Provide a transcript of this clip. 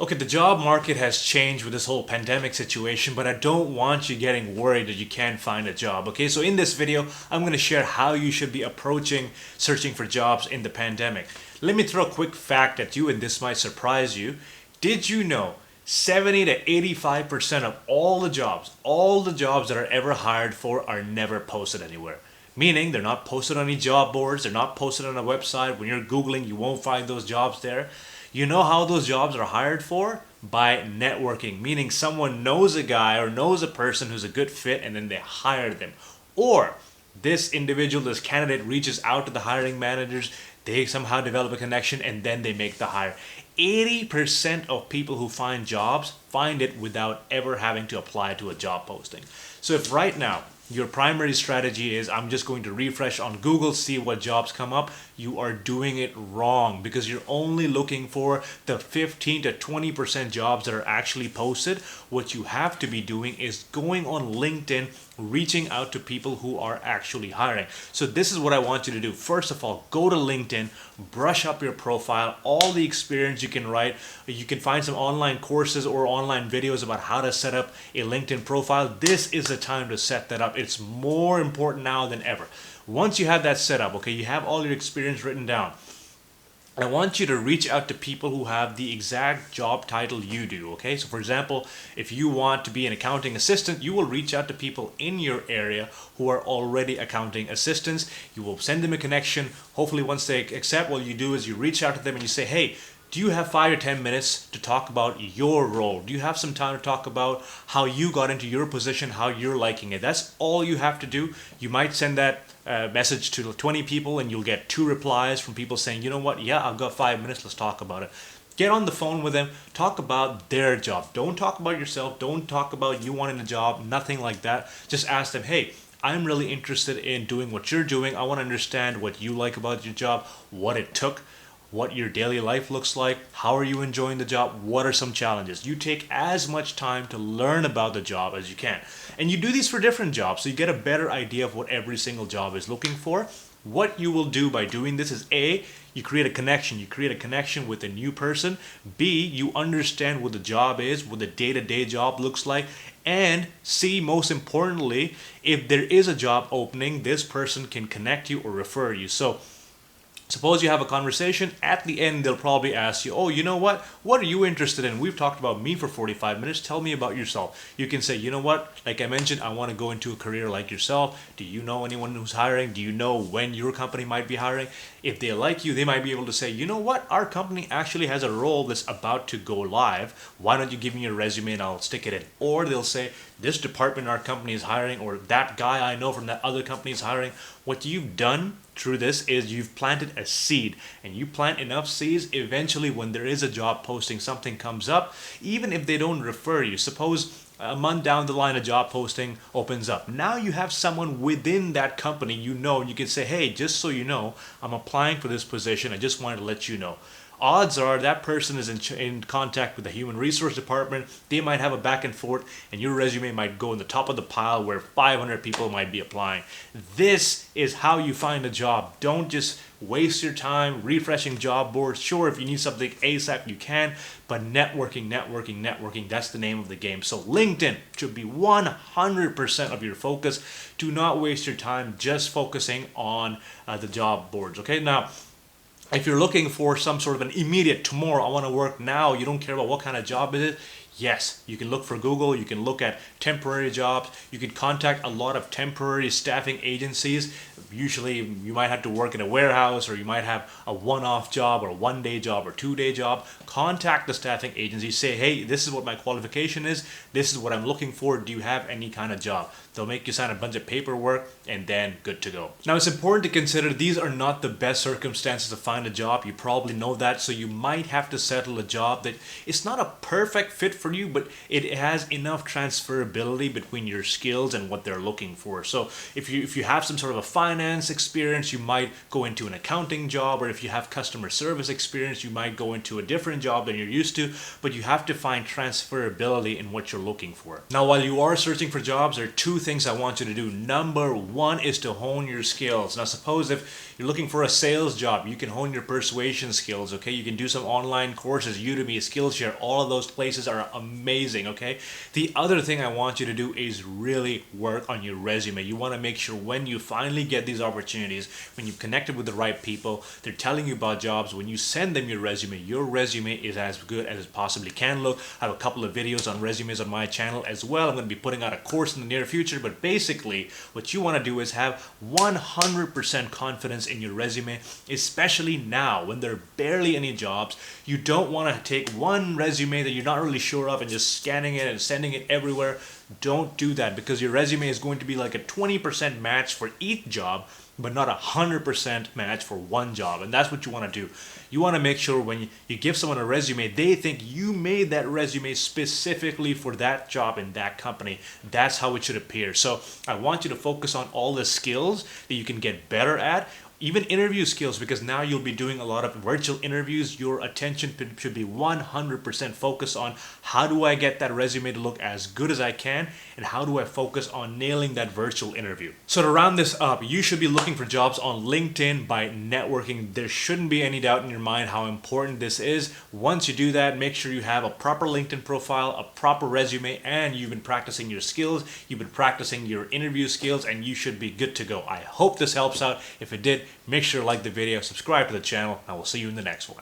Okay, the job market has changed with this whole pandemic situation, but I don't want you getting worried that you can't find a job. Okay, so in this video, I'm going to share how you should be approaching searching for jobs in the pandemic. Let me throw a quick fact at you, and this might surprise you. Did you know 70 to 85% of all the jobs that are ever hired for are never posted anywhere? Meaning they're not posted on any job boards, they're not posted on a website. When you're Googling, you won't find those jobs there. You know how those jobs are hired for? By networking, meaning someone knows a guy or knows a person who's a good fit and then they hire them. Or this individual, this candidate reaches out to the hiring managers, they somehow develop a connection and then they make the hire. 80% of people who find jobs find it without ever having to apply to a job posting. So if right now your primary strategy is I'm just going to refresh on Google, see what jobs come up, you are doing it wrong, because you're only looking for the 15 to 20% jobs that are actually posted. What you have to be doing is going on LinkedIn, reaching out to people who are actually hiring. So this is what I want you to do. First of all, go to LinkedIn, brush up your profile, all the experience you can write. You can find some online courses or online videos about how to set up a LinkedIn profile. This is the time to set that up. It's more important now than ever. Once you have that set up, okay, you have all your experience written down, I want you to reach out to people who have the exact job title you do, okay? So for example, if you want to be an accounting assistant, you will reach out to people in your area who are already accounting assistants. You will send them a connection. Hopefully once they accept, what you do is you reach out to them and you say, hey, do you have 5 or 10 minutes to talk about your role? Do you have some time to talk about how you got into your position, how you're liking it? That's all you have to do. You might send that message to 20 people and you'll get 2 replies from people saying, you know what, yeah, I've got 5 minutes, let's talk about it. Get on the phone with them, talk about their job. Don't talk about yourself, don't talk about you wanting a job, nothing like that. Just ask them, hey, I'm really interested in doing what you're doing. I want to understand what you like about your job, what it took, what your daily life looks like, how are you enjoying the job, what are some challenges. You take as much time to learn about the job as you can. And you do these for different jobs, so you get a better idea of what every single job is looking for. What you will do by doing this is A, you create a connection. You create a connection with a new person. B, you understand what the job is, what the day-to-day job looks like. And C, most importantly, if there is a job opening, this person can connect you or refer you. So suppose you have a conversation, at the end they'll probably ask you, oh, you know what are you interested in? We've talked about me for 45 minutes, tell me about yourself. You can say, you know what, like I mentioned, I want to go into a career like yourself. Do you know anyone who's hiring? Do you know when your company might be hiring? If they like you, they might be able to say, you know what, our company actually has a role that's about to go live. Why don't you give me your resume and I'll stick it in? Or they'll say, this department in our company is hiring, or that guy I know from that other company is hiring. What you've done through this is you've planted a seed, and you plant enough seeds, eventually when there is a job posting, something comes up, even if they don't refer you. Suppose a month down the line a job posting opens up. Now you have someone within that company you know, and you can say, hey, just so you know, I'm applying for this position, I just wanted to let you know. Odds are that person is in contact with the human resource department. They might have a back and forth, and your resume might go in the top of the pile where 500 people might be applying. This is how you find a job. Don't just waste your time refreshing job boards. Sure, if you need something ASAP, you can, but networking, that's the name of the game. So LinkedIn should be 100% of your focus. Do not waste your time just focusing on the job boards. Okay, now, if you're looking for some sort of an immediate tomorrow, I want to work now, you don't care about what kind of job it is, yes, you can look for Google, you can look at temporary jobs, you can contact a lot of temporary staffing agencies. Usually you might have to work in a warehouse, or you might have a one-off job or a one-day job or two-day job. Contact the staffing agency, say, hey, this is what my qualification is, this is what I'm looking for, do you have any kind of job? They'll make you sign a bunch of paperwork and then good to go. Now it's important to consider these are not the best circumstances to find a job. You probably know that, so you might have to settle a job that it's not a perfect fit for you, but it has enough transferability between your skills and what they're looking for. So if you have some sort of a finance experience, you might go into an accounting job, or if you have customer service experience, you might go into a different job than you're used to, but you have to find transferability in what you're looking for. Now, while you are searching for jobs, there are 2 things I want you to do. Number 1 is to hone your skills. Now, suppose if You're looking for a sales job, you can hone your persuasion skills, okay? You can do some online courses, Udemy, Skillshare, all of those places are amazing, okay? The other thing I want you to do is really work on your resume. You want to make sure when you finally get these opportunities, when you've connected with the right people, they're telling you about jobs, when you send them your resume is as good as it possibly can look. I have a couple of videos on resumes on my channel as well. I'm going to be putting out a course in the near future, but basically what you want to do is have 100% confidence in your resume, especially now when there are barely any jobs. You don't want to take one resume that you're not really sure of and just scanning it and sending it everywhere. Don't do that, because your resume is going to be like a 20% match for each job, but not a 100% match for one job. And that's what you want to do. You want to make sure when you give someone a resume, they think you made that resume specifically for that job in that company. That's how it should appear. So I want you to focus on all the skills that you can get better at. Even interview skills, because now you'll be doing a lot of virtual interviews. Your attention should be 100% focused on how do I get that resume to look as good as I can, and how do I focus on nailing that virtual interview. So to round this up, you should be looking for jobs on LinkedIn by networking. There shouldn't be any doubt in your mind how important this is. Once you do that, make sure you have a proper LinkedIn profile, a proper resume, and you've been practicing your skills, you've been practicing your interview skills, and you should be good to go. I hope this helps out. If it did, make sure to like the video, subscribe to the channel, and we'll see you in the next one.